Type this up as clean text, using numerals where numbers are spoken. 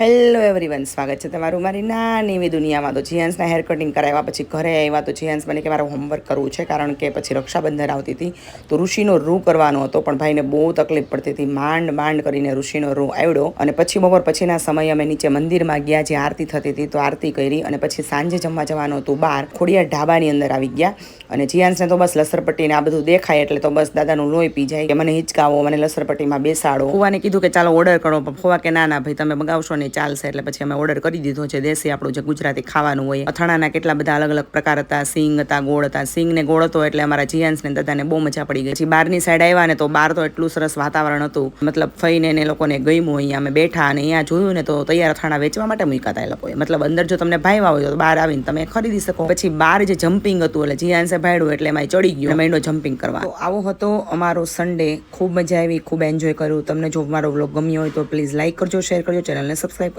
Hello everyone, સ્વાગત છે તમારું મારી નાની એવી દુનિયામાં. તો જીયાન્સના હેર કટિંગ કરાવ્યા પછી ઘરે આવ્યા તો જીયાન્સ મને કે મારે હોમવર્ક કરવું છે, કારણ કે પછી રક્ષાબંધન આવતી હતી તો ઋષિનો રૂ કરવાનો હતો. પણ ભાઈને બહુ તકલીફ પડતી હતી. માંડ માંડ કરીને ઋષિનો રૂ આવ્યો અને પછી બપોર પછીના સમયે અમે નીચે મંદિરમાં ગયા, જે આરતી થતી હતી તો આરતી કરી અને પછી સાંજે જમવા જવાનું હતું બહાર ખોડિયાર ઢાબાની અંદર આવી ગયા. અને જીયાન્સને તો બસ લસરપટ્ટીને આ બધું દેખાય એટલે તો બસ દાદાનું લોહી પી જાય કે મને હિંચકાવો, મને લસરપટ્ટીમાં બેસાડો. ફુવાને કીધું કે ચાલો ઓર્ડર કરો, પણ ફુવા કે ના ના ભાઈ તમે મગાવશો ને ચાલશે. એટલે પછી અમે ઓર્ડર કરી દીધો છે. દેશી આપણું જે ગુજરાતી ખાવાનું હોય. અથાણાના કેટલા બધા અલગ અલગ પ્રકાર હતા. સિંગ હતા, ગોળ હતા. સિંગ ને ગોળ હતો એટલે અમારા જીયાન્સ ને દાદાને બહુ મજા પડી ગઈ. પછી બહારની સાઈડ આવ્યા ને તો બહાર તો એટલું સરસ વાતાવરણ હતું, મતલબ ફઈને ને લોકોને ગમ્યું. અહીંયા અમે બેઠા અને અહીંયા જોયું ને તો તૈયાર અથાણા વેચવા માટે મૂક્યા હતા એ લોકોએ. મતલબ અંદર જો તમને ભાવ્યા હોય તો બહાર આવીને તમે ખરીદી શકો. પછી બહાર જે જમ્પિંગ હતું એટલે જીયાન્સે ભાડ્યું એટલે એમાં ચડી ગયું, મહિનો જમ્પિંગ કરવા. તો આવો હતો અમારો સન્ડે. ખૂબ મજા આવી, ખૂબ એન્જોય કર્યું. તમને જો મારો વ્લોગ ગમ્યો હોય તો પ્લીઝ લાઈક કરજો, શેર કરજો, ચેનલને સબસ્ક્રાઈબ